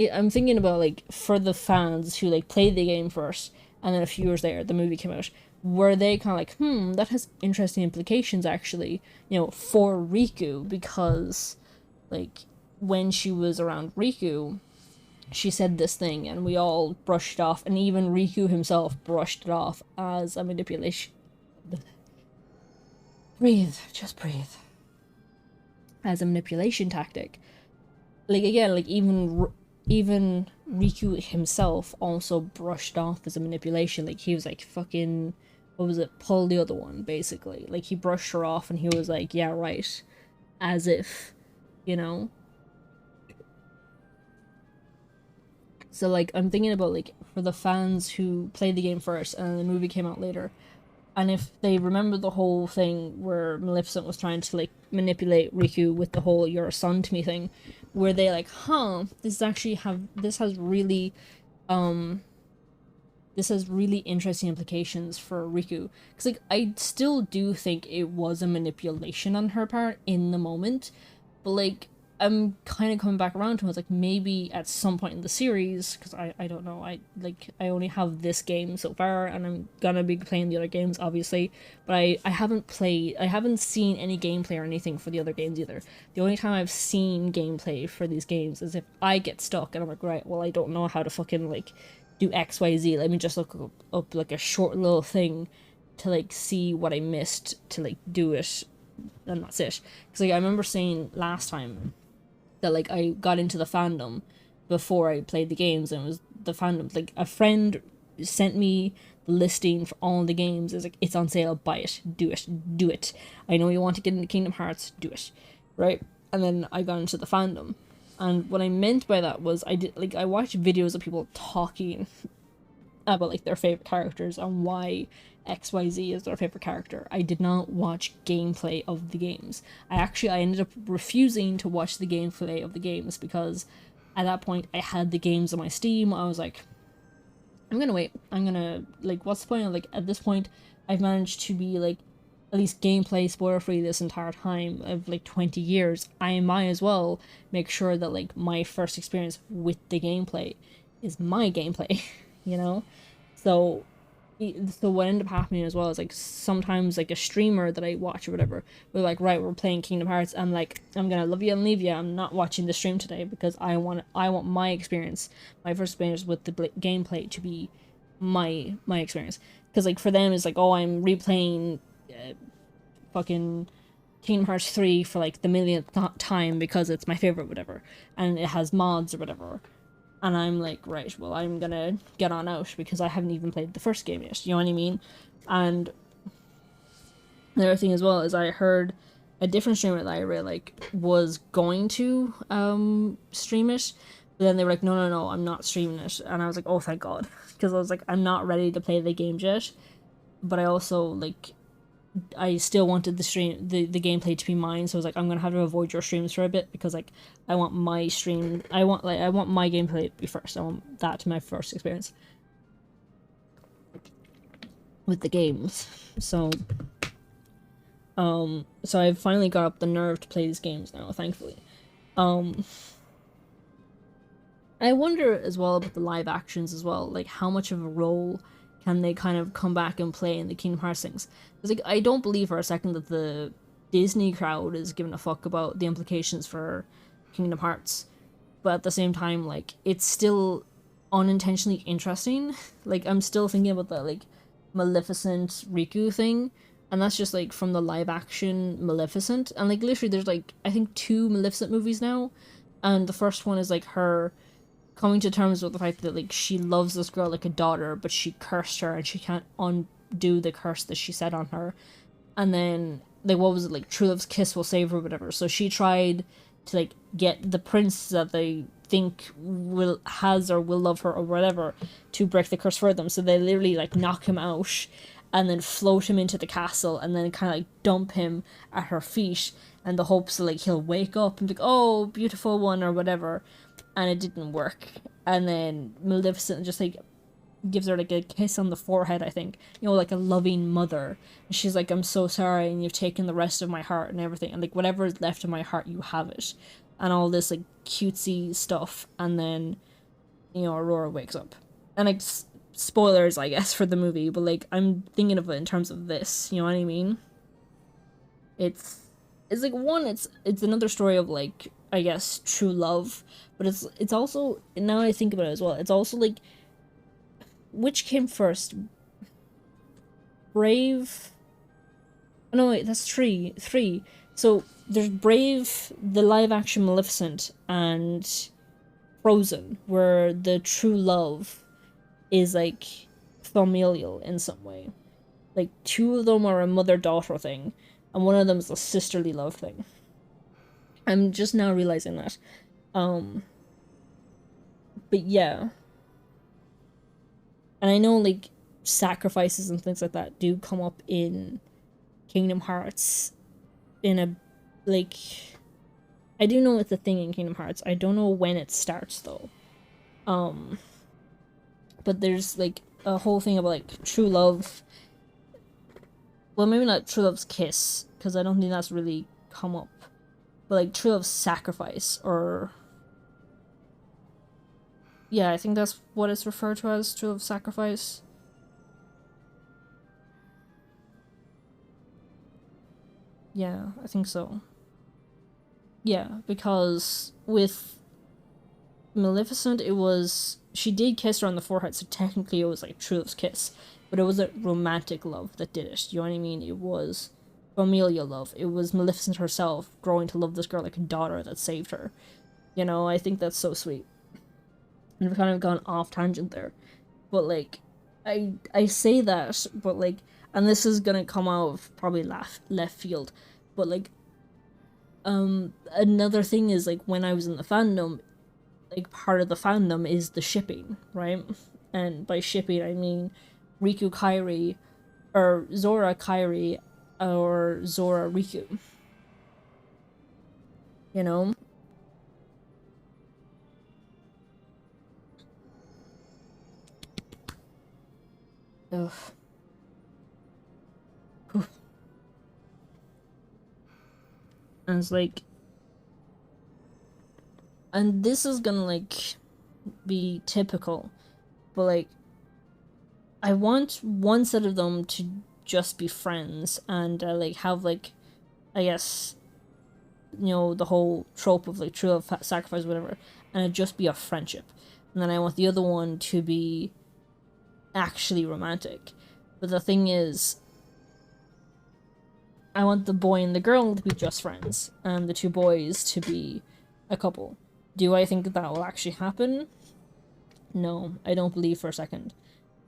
I'm thinking about like for the fans who like played the game first, and then a few years later the movie came out. Were they kind of like, that has interesting implications actually, for Riku because like when she was around Riku, she said this thing and we all brushed it off, and even Riku himself brushed it off as a manipulation. Breathe, just breathe. As a manipulation tactic. Like again, like even Riku himself also brushed off as a manipulation. Like he was like fucking, what was it? Pull the other one, basically. Like he brushed her off and he was like, yeah, right, as if, you know. So like I'm thinking about like for the fans who played the game first and the movie came out later, and if they remember the whole thing where Maleficent was trying to like manipulate Riku with the whole "you're a son to me" thing, where they like, um this has really interesting implications for Riku. Because like I still do think it was a manipulation on her part in the moment, but like I'm kind of coming back around to it. It's like maybe at some point in the series, because I don't know. I only have this game so far, and I'm gonna be playing the other games obviously. But I haven't seen any gameplay or anything for the other games either. The only time I've seen gameplay for these games is if I get stuck and I'm like, right, well I don't know how to fucking like do XYZ. Let me just look up like a short little thing to like see what I missed to like do it, and that's it. Because like I remember saying last time that like I got into the fandom before I played the games, and it was the fandom like a friend sent me the listing for all the games. It's like, it's on sale, buy it, do it. I know you want to get into Kingdom Hearts, do it, right? And then I got into the fandom, and what I meant by that was I watched videos of people talking about like their favorite characters and why XYZ is their favorite character. I did not watch gameplay of the games. I ended up refusing to watch the gameplay of the games because at that point I had the games on my Steam. I was like, I'm gonna wait. I'm gonna like, what's the point of like, at this point I've managed to be like at least gameplay spoiler free this entire time of like 20 years. I might as well make sure that like my first experience with the gameplay is my gameplay, you know? So what ended up happening as well is like sometimes like a streamer that I watch or whatever, we're like, right, we're playing Kingdom Hearts. I'm like, I'm gonna love you and leave you. I'm not watching the stream today because I want my experience, my first experience with the gameplay to be my experience. Because like for them it's like, oh, I'm replaying fucking Kingdom Hearts 3 for like the millionth time because it's my favorite, whatever, and it has mods or whatever. And I'm like, right, well, I'm gonna get on out because I haven't even played the first game yet, you know what I mean? And the other thing as well is I heard a different streamer that I really like was going to stream it, but then they were like, no, I'm not streaming it. And I was like, oh, thank God. Because I was like, I'm not ready to play the game yet. But I also, like, I still wanted the gameplay to be mine, so I was like, I'm gonna have to avoid your streams for a bit because like I want my stream, I want my gameplay to be first. I want that to my first experience with the games. So I've finally got up the nerve to play these games now, thankfully. I wonder as well about the live actions as well, like how much of a role can they kind of come back and play in the Kingdom Hearts things? Because like I don't believe for a second that the Disney crowd is giving a fuck about the implications for Kingdom Hearts, but at the same time, like it's still unintentionally interesting. Like I'm still thinking about that like Maleficent Riku thing, and that's just like from the live action Maleficent, and like literally there's like I think 2 Maleficent movies now, and the first one is like her coming to terms with the fact that like she loves this girl like a daughter, but she cursed her and she can't undo the curse that she said on her. And then like what was it, like true love's kiss will save her or whatever, so she tried to like get the prince that they think will love her or whatever to break the curse for them, so they literally like knock him out and then float him into the castle and then kind of like dump him at her feet and the hopes that like he'll wake up and be like, oh, beautiful one or whatever. And it didn't work. And then Maleficent just like gives her like a kiss on the forehead, I think, like a loving mother, and she's like, I'm so sorry and you've taken the rest of my heart and everything, and like whatever is left of my heart, you have it, and all this like cutesy stuff. And then you know, Aurora wakes up. And like spoilers, I guess, for the movie, but like I'm thinking of it in terms of this, you know what I mean? It's like one, it's another story of like, I guess, true love, but it's also, now I think about it as well, it's also like, which came first? Brave? Oh, no, wait, that's three. So there's Brave, the live action Maleficent, and Frozen, where the true love is like familial in some way. Like two of them are a mother-daughter thing, and one of them is a sisterly love thing. I'm just now realizing that. Um, but yeah. And I know like sacrifices and things like that do come up in Kingdom Hearts in a like, I do know it's a thing in Kingdom Hearts. I don't know when it starts though. But there's like a whole thing about like true love. Well, maybe not true love's kiss, because I don't think that's really come up. But like true love's sacrifice, or yeah, I think that's what it's referred to as, true love sacrifice. Yeah, I think so. Yeah, because with Maleficent, it was, she did kiss her on the forehead, so technically it was like true love's kiss, but it was a romantic love that did it. You know what I mean? It was familial love. It was Maleficent herself growing to love this girl like a daughter that saved her. You know, I think that's so sweet. And we've kind of gone off tangent there, but like, I say that, but like, and this is gonna come out of probably left field, but like, another thing is like when I was in the fandom, like part of the fandom is the shipping, right? And by shipping I mean Riku Kairi, or Zora Kairi, or Zora Riku. You know? Ugh. And it's like, and this is gonna like be typical, but like, I want one set of them to just be friends and like have like, I guess, you know, the whole trope of like true love sacrifice, whatever, and it just be a friendship. And then I want the other one to be actually romantic. But the thing is, I want the boy and the girl to be just friends, and the two boys to be a couple. Do I think that will actually happen? No, I don't believe for a second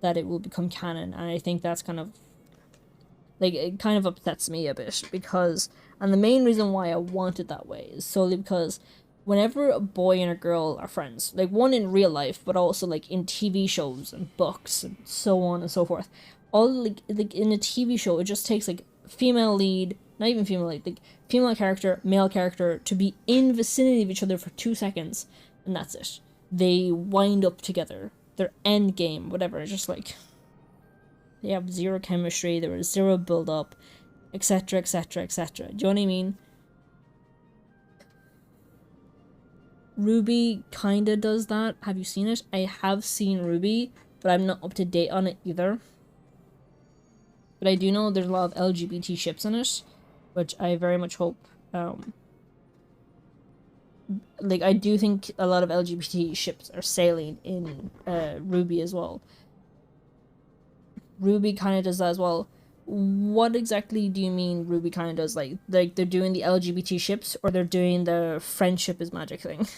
that it will become canon, and I think that's kind of like, it kind of upsets me a bit, because, and the main reason why I want it that way is solely because whenever a boy and a girl are friends, like one in real life, but also like in TV shows and books and so on and so forth, all like in a TV show, it just takes like female lead, not even female lead, like female character, male character to be in vicinity of each other for 2 seconds, and that's it. They wind up together. Their end game, whatever, just like, they have zero chemistry, there was zero build up, etc, etc, etc. Do you know what I mean? Ruby kinda does that. Have you seen it? I have seen Ruby, but I'm not up to date on it either. But I do know there's a lot of LGBT ships in it, which I very much hope, like, I do think a lot of LGBT ships are sailing in Ruby as well. Ruby kind of does that as well. What exactly do you mean Ruby kind of does? Like they're doing the LGBT ships, or they're doing the friendship is magic thing?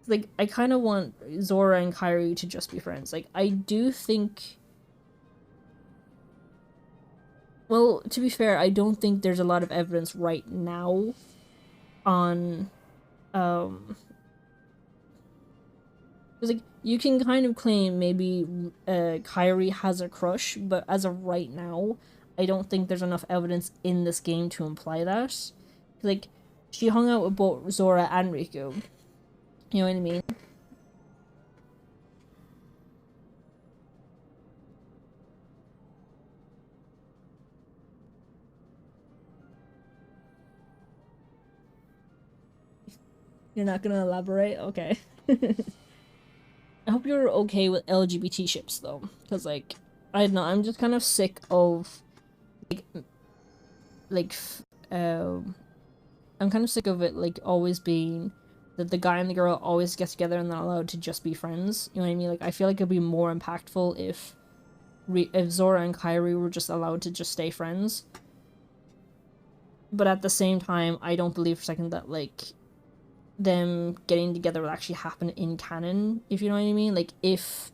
Like, I kind of want Zora and Kairi to just be friends. Like, I do think, well, to be fair, I don't think there's a lot of evidence right now on, because like, you can kind of claim maybe Kairi has a crush, but as of right now, I don't think there's enough evidence in this game to imply that. Like, she hung out with both Zora and Riku. You know what I mean? You're not gonna elaborate? Okay. I hope you're okay with LGBT ships though, because like I don't know, I'm just kind of sick of like like um I'm kind of sick of it like always being that the guy and the girl always get together and they're allowed to just be friends. You know what I mean? Like I feel like it'd be more impactful if Zora and Kairi were just allowed to just stay friends. But at the same time, I don't believe for a second that like them getting together will actually happen in canon, if you know what I mean. Like if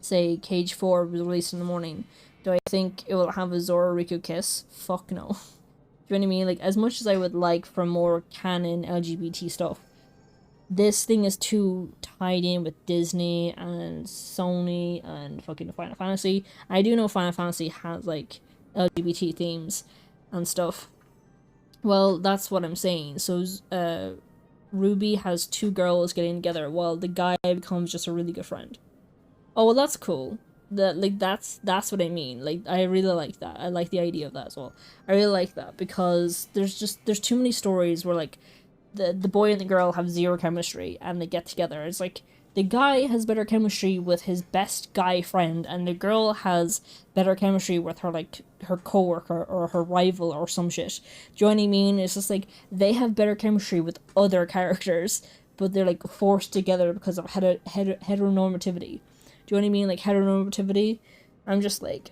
say Cage 4 was released in the morning, do I think it will have a Zora Riku kiss? Fuck no. Do you know what I mean? Like as much as I would like for more canon LGBT stuff, this thing is too tied in with Disney and Sony and fucking Final Fantasy. I do know Final Fantasy has like LGBT themes and stuff. Well, that's what I'm saying. So, Ruby has two girls getting together while the guy becomes just a really good friend. Oh, well, that's cool. That's what I mean. Like, I really like that. I like the idea of that as well. I really like that because there's too many stories where like the boy and the girl have zero chemistry and they get together. It's like the guy has better chemistry with his best guy friend and the girl has better chemistry with her like her coworker or her rival or some shit. Do you know what I mean? It's just like they have better chemistry with other characters, but they're like forced together because of heteronormativity. Do you know what I mean? Like heteronormativity. I'm just like,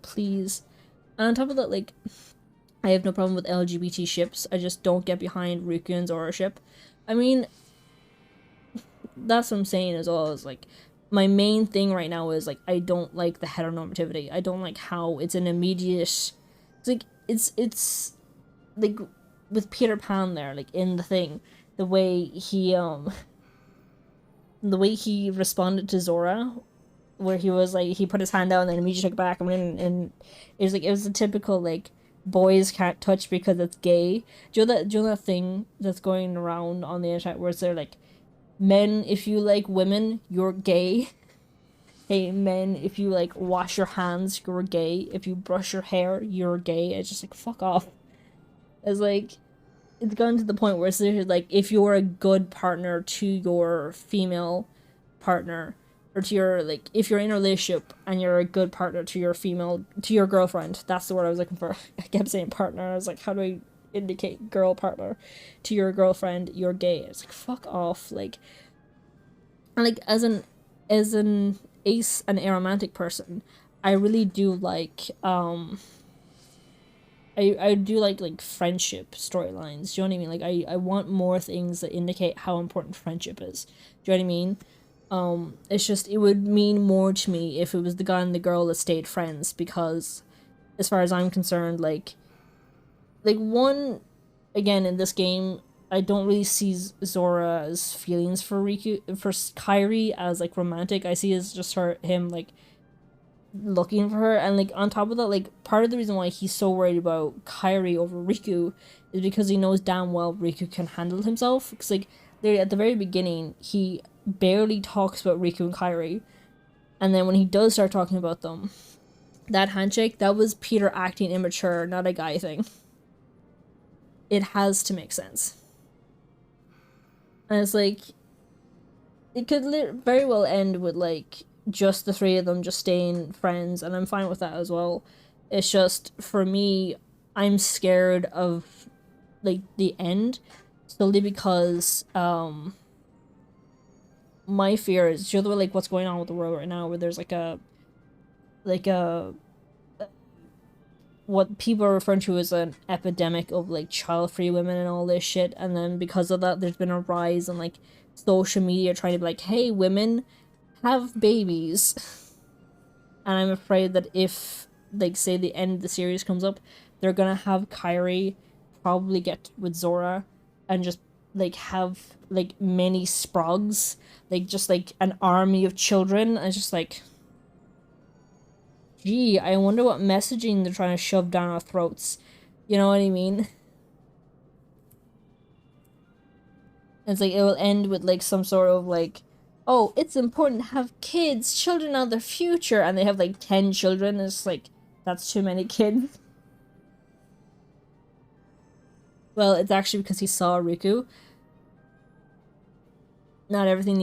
please. And on top of that, like, I have no problem with LGBT ships. I just don't get behind Riku and Zora ship. I mean, that's what I'm saying as well. Is like, my main thing right now is like I don't like the heteronormativity. I don't like how it's an immediate. It's like it's like with Peter Pan there, like in the thing, the way he responded to Zora, where he was like he put his hand out and then immediately took it back and it was like it was a typical like boys can't touch because it's gay. Do you know that thing that's going around on the internet where it's they're like men if you like women you're gay. Hey men if you like wash your hands you're gay. If you brush your hair you're gay. It's just like fuck off. It's like it's gotten to the point where it's like if you're a good partner to your female partner or to your like if you're in a relationship and you're a good partner to your girlfriend, that's the word I was looking for. I kept saying partner. I was like, how do I indicate girl partner to your girlfriend? You're gay. It's like fuck off. Like, and like as an ace and aromantic person, I really do like I do like friendship storylines. Do you know what I mean? Like I want more things that indicate how important friendship is. Do you know what I mean? It's just it would mean more to me if it was the guy and the girl that stayed friends because as far as I'm concerned, like one again in this game, I don't really see Zora's feelings for Kairi as like romantic. I see as just him like looking for her, and like on top of that, like part of the reason why he's so worried about Kairi over Riku is because he knows damn well Riku can handle himself. Because like at the very beginning, he barely talks about Riku and Kairi, and then when he does start talking about them, that handshake, that was Peter acting immature, not a guy thing. It has to make sense. And it's like it could very well end with like just the three of them just staying friends, and I'm fine with that as well. It's just for me, I'm scared of like the end solely because my fear is you know like what's going on with the world right now where there's like a what people are referring to as an epidemic of like child-free women and all this shit, and then because of that there's been a rise in like social media trying to be like, hey, women have babies. And I'm afraid that if like say the end of the series comes up, they're gonna have Kairi probably get with Zora and just like have like many sprogs, like just like an army of children, and just like gee, I wonder what messaging they're trying to shove down our throats. You know what I mean? It's like it will end with like some sort of like, oh, it's important to have kids. Children are the future, and they have like 10 children. And it's like that's too many kids. Well, it's actually because he saw Riku. Not everything needs